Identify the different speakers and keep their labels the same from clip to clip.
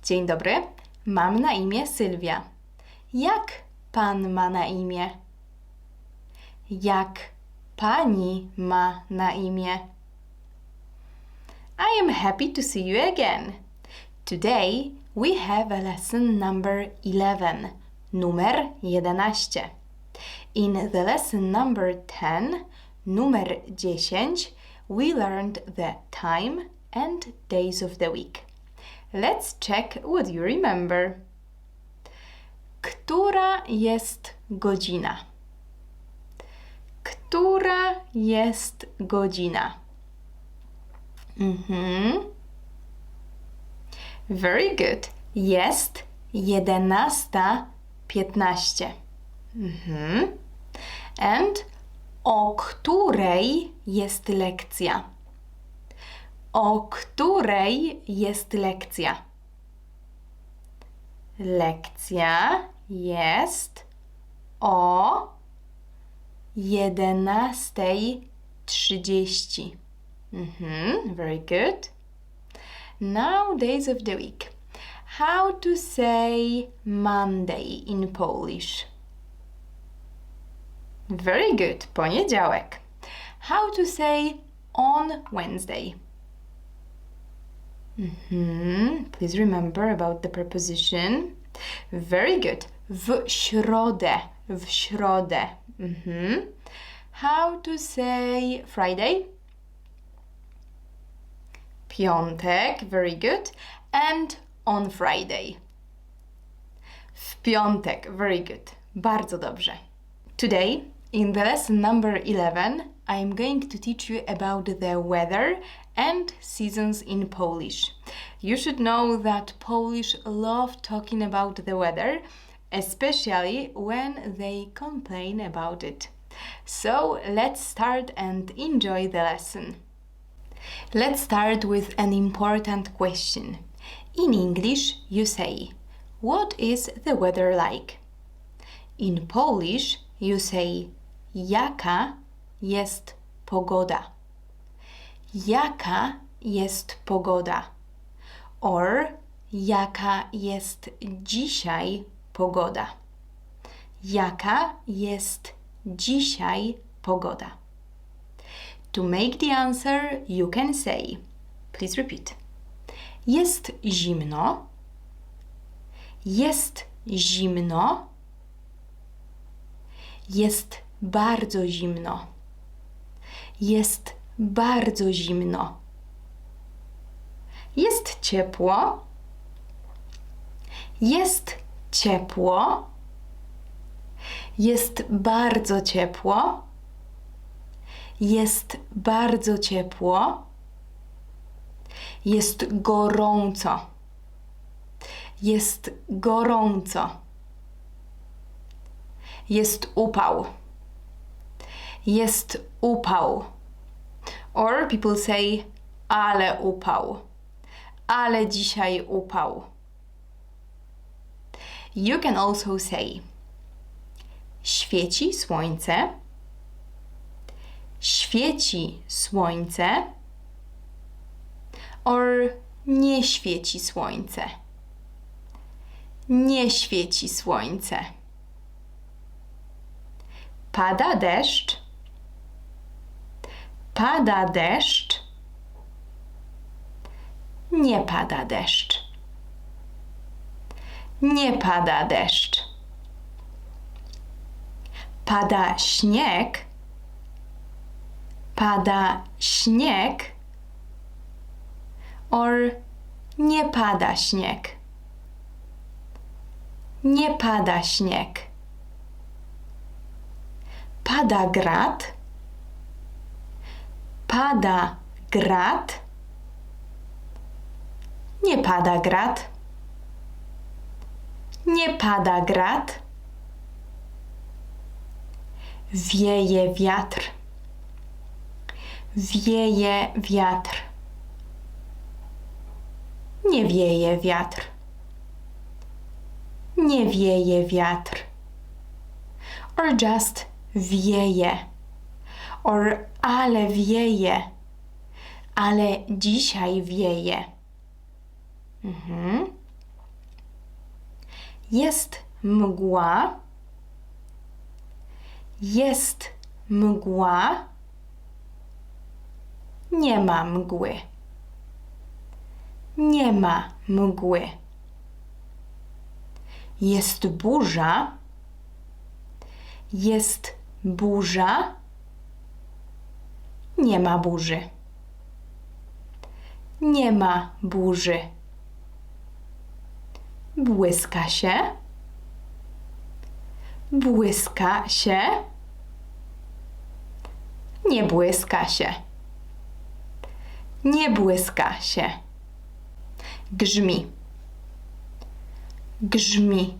Speaker 1: Dzień dobry, mam na imię Sylwia. Jak pan ma na imię? Jak pani ma na imię? I am happy to see you again. Today we have a lesson number 11, numer 11. In the lesson number 10, numer 10, we learned the time and days of the week. Let's check what you remember. Która jest godzina? Która jest godzina? Very good. Jest 11:15. And o której jest lekcja? O której jest lekcja? Lekcja jest o 11:30. Very good. Now days of the week. How to say Monday in Polish? Very good. Poniedziałek. How to say on Wednesday? Please remember about the preposition. Very good. W środę. W środę. How to say Friday? Piątek. Very good. And on Friday. W piątek. Very good. Bardzo dobrze. Today, in the lesson number 11, I'm going to teach you about the weather and seasons in Polish. You should know that Polish love talking about the weather, especially when they complain about it. So let's start and enjoy the lesson. Let's start with an important question. In English, you say, what is the weather like? In Polish, you say, jaka jest pogoda? Jaka jest pogoda? Or jaka jest dzisiaj pogoda? Jaka jest dzisiaj pogoda? To make the answer, you can say, please repeat. Jest zimno. Jest zimno. Jest bardzo zimno. Jest bardzo zimno. Jest ciepło. Jest ciepło. Jest bardzo ciepło. Jest bardzo ciepło. Jest gorąco. Jest gorąco. Jest upał. Jest upał. Or people say, ale upał. Ale dzisiaj upał. You can also say, świeci słońce. Świeci słońce. Or nie świeci słońce. Nie świeci słońce. Pada deszcz. Pada deszcz. Nie pada deszcz. Nie pada deszcz. Pada śnieg. Pada śnieg. Or nie pada śnieg. Nie pada śnieg. Pada grad. Pada grad. Nie pada grad. Nie pada grad. Wieje wiatr. Wieje wiatr. Nie wieje wiatr. Nie wieje wiatr. Or just wieje. Or ale wieje. Ale dzisiaj wieje. Jest mgła. Jest mgła. Nie ma mgły. Nie ma mgły. Jest burza. Jest burza. Nie ma burzy. Nie ma burzy. Błyska się. Błyska się. Nie błyska się. Nie błyska się. Grzmi. Grzmi.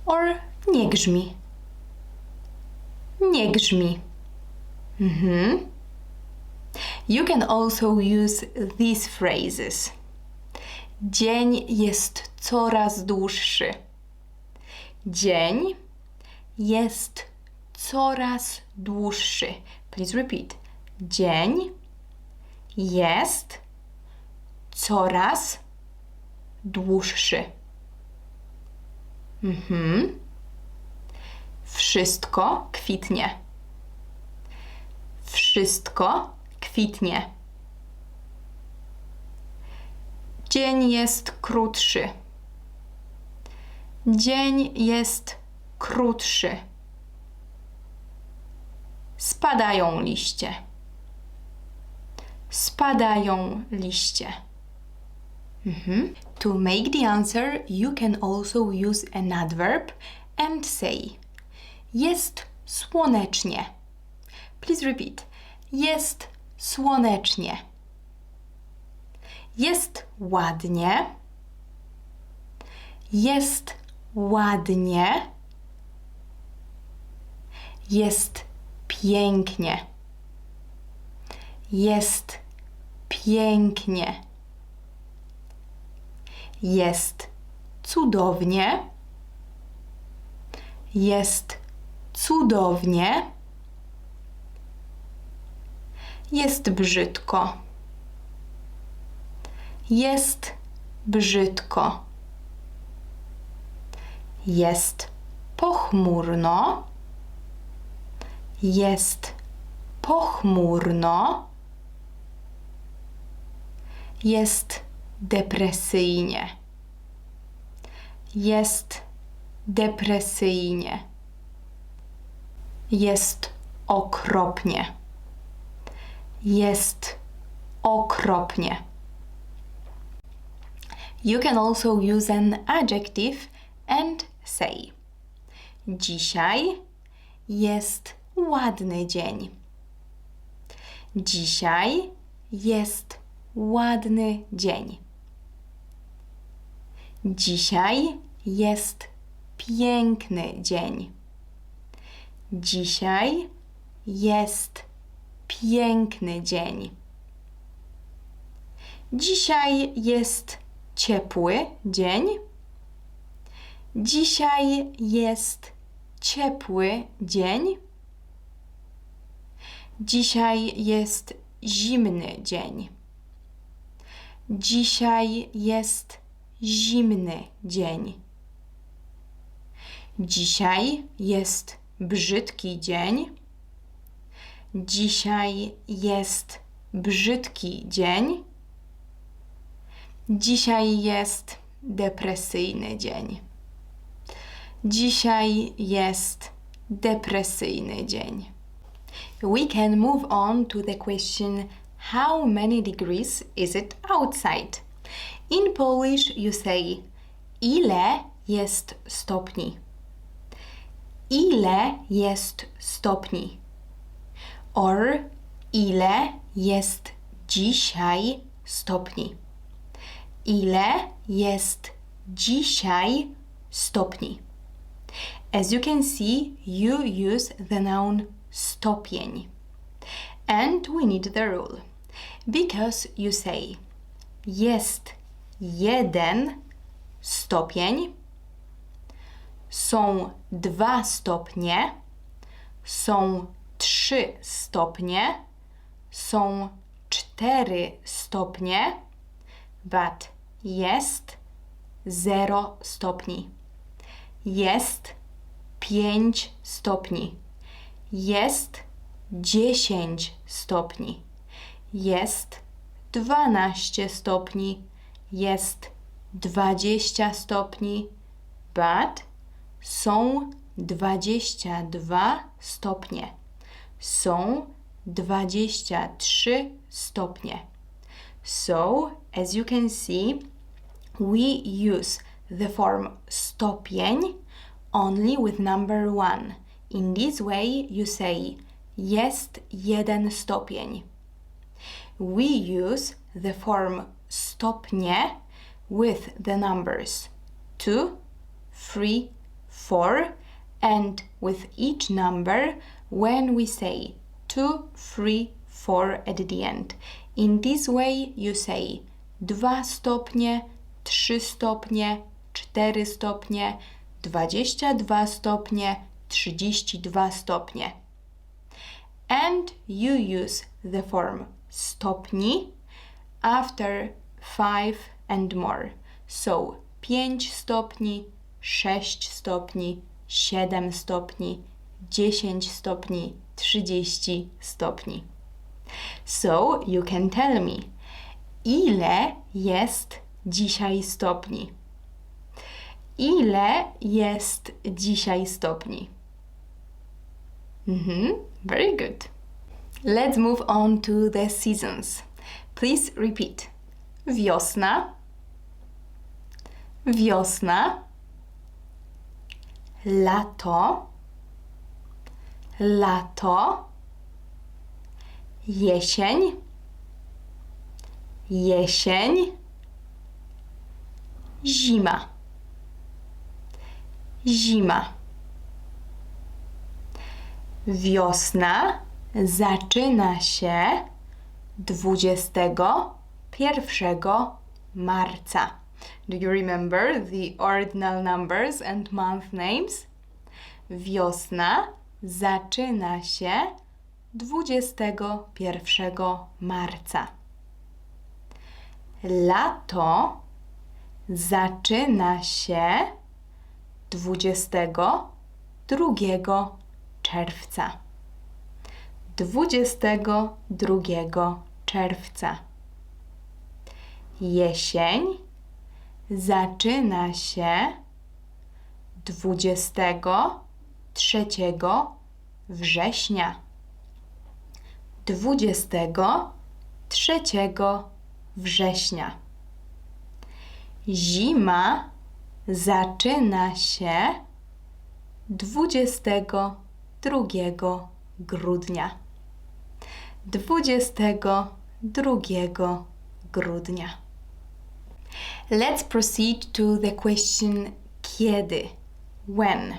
Speaker 1: Or nie grzmi. Nie grzmi. You can also use these phrases. Dzień jest coraz dłuższy. Dzień jest coraz dłuższy. Please repeat. Dzień jest coraz dłuższy. Wszystko kwitnie. Wszystko kwitnie. Dzień jest krótszy. Dzień jest krótszy. Spadają liście. Spadają liście. To make the answer, you can also use an adverb and say jest słonecznie. Please repeat. Jest słonecznie. Jest ładnie. Jest ładnie. Jest pięknie. Jest pięknie. Jest cudownie. Jest cudownie. Jest brzydko. Jest brzydko. Jest pochmurno. Jest pochmurno. Jest depresyjnie. Jest depresyjnie. Jest okropnie. Jest okropnie. You can also use an adjective and say dzisiaj jest ładny dzień. Dzisiaj jest ładny dzień. Dzisiaj jest piękny dzień. Dzisiaj jest piękny dzień. Dzisiaj jest ciepły dzień. Dzisiaj jest ciepły dzień. Dzisiaj jest zimny dzień. Dzisiaj jest zimny dzień. Dzisiaj jest brzydki dzień. Dzisiaj jest brzydki dzień. Dzisiaj jest depresyjny dzień. Dzisiaj jest depresyjny dzień. We can move on to the question how many degrees is it outside? In Polish you say ile jest stopni? Ile jest stopni? Or ile jest dzisiaj stopni? Ile jest dzisiaj stopni? As you can see, you use the noun stopień. And we need the rule. Because you say jest 1 stopień, są 2 stopnie, są 3 stopnie, są 4 stopnie, but jest 0 stopni. Jest 5 stopni. Jest 10 stopni. Jest 12 stopni. Jest 20 stopni. But są 22 stopnie. Są 23 stopnie. So, as you can see, we use the form stopień only with number 1. In this way you say jest 1 stopień. We use the form stopnie with the numbers 2, 3, 4 and with each number when we say 2, 3, 4 at the end. In this way you say 2 stopnie, 3 stopnie, 4 stopnie, 22 stopnie, 32 stopnie. And you use the form stopni after 5 and more. So 5 stopni, 6 stopni, 7 stopni, 10 stopni, 30 stopni. So you can tell me, ile jest dzisiaj stopni? Ile jest dzisiaj stopni? Very good. Let's move on to the seasons. Please repeat. Wiosna, wiosna, lato, lato, jesień, jesień, zima, zima. Wiosna zaczyna się 21 marca. Do you remember the ordinal numbers and month names? Wiosna zaczyna się 21 marca. Lato zaczyna się 22 czerwca. 22 czerwca. Jesień zaczyna się 23 września. 23 września. Zima zaczyna się 22 grudnia. 22 grudnia. Let's proceed to the question kiedy, when.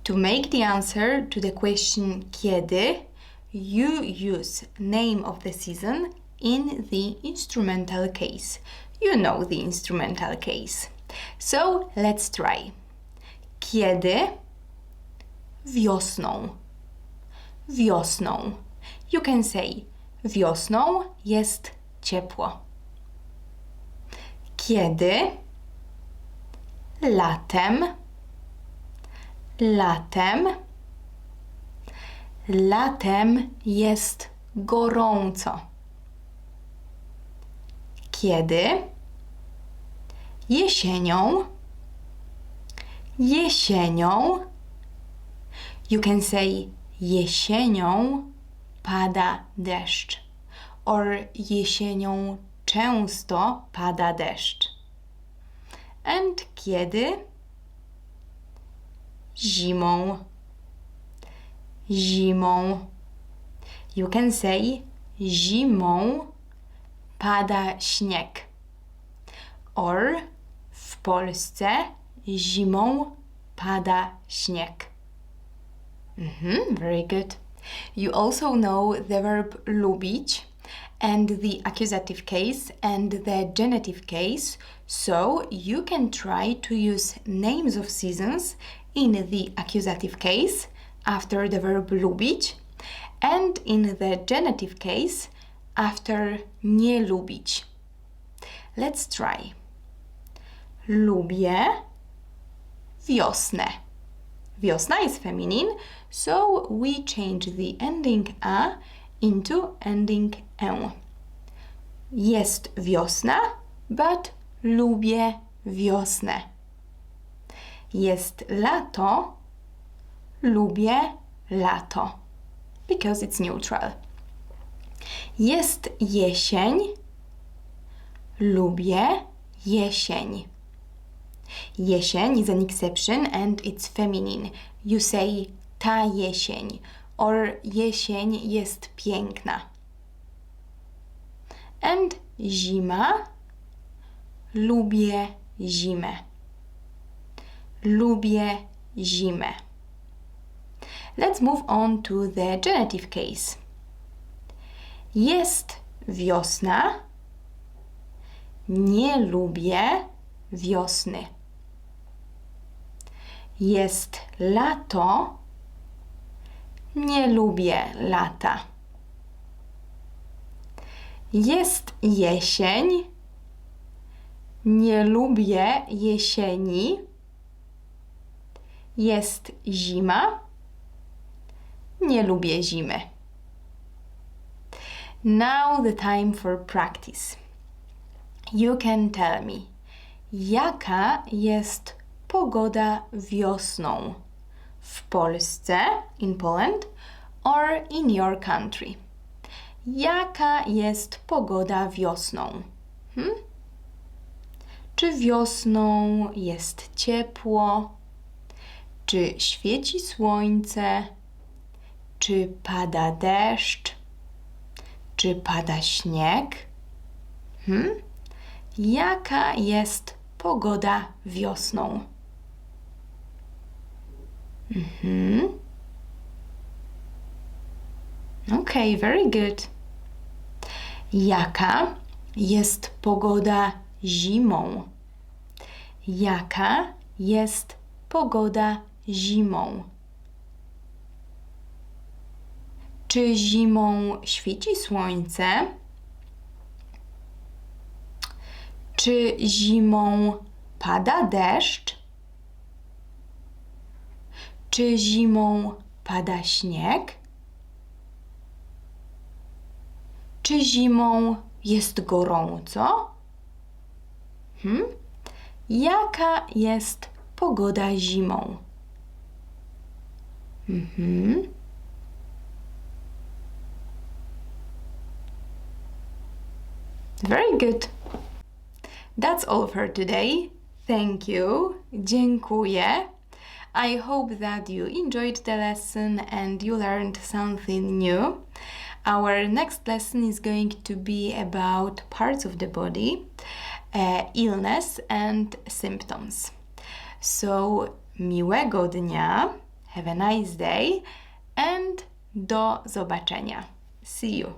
Speaker 1: To make the answer to the question kiedy, you use name of the season in the instrumental case. You know the instrumental case. So let's try. Kiedy? Wiosną. Wiosną. You can say wiosną jest ciepło. Kiedy? Latem. Latem. Latem jest gorąco. Kiedy? Jesienią. Jesienią. You can say jesienią pada deszcz or jesienią często pada deszcz. And kiedy? Zimą. Zimą. You can say zimą pada śnieg. Or w Polsce zimą pada śnieg. Very good. You also know the verb lubić and the accusative case and the genitive case, so you can try to use names of seasons in the accusative case after the verb lubić and in the genitive case after nie lubić. Let's try. lubię wiosnę. Wiosna is feminine, so we change the ending a into ending e. Jest wiosna, but lubię wiosnę. Jest lato, lubię lato, because it's neutral. Jest jesień, lubię jesień. Jesień is an exception and it's feminine. You say ta jesień or jesień jest piękna. And zima, lubię zimę. Lubię zimę. Let's move on to the genitive case. Jest wiosna, nie lubię wiosny. Jest lato, nie lubię lata. Jest jesień, nie lubię jesieni. Jest zima, nie lubię zimy. Now the time for practice. You can tell me, jaka jest pogoda wiosną w Polsce, in Poland, or in your country? Jaka jest pogoda wiosną? Czy wiosną jest ciepło? Czy świeci słońce? Czy pada deszcz? Czy pada śnieg? Jaka jest pogoda wiosną? Okay, very good. Jaka jest pogoda zimą? Jaka jest pogoda zimą? Czy zimą świeci słońce? Czy zimą pada deszcz? Czy zimą pada śnieg? Czy zimą jest gorąco? Jaka jest pogoda zimą? Very good. That's all for today. Thank you. Dziękuję. I hope that you enjoyed the lesson and you learned something new. Our next lesson is going to be about parts of the body, illness and symptoms. So, miłego dnia, have a nice day and do zobaczenia. See you.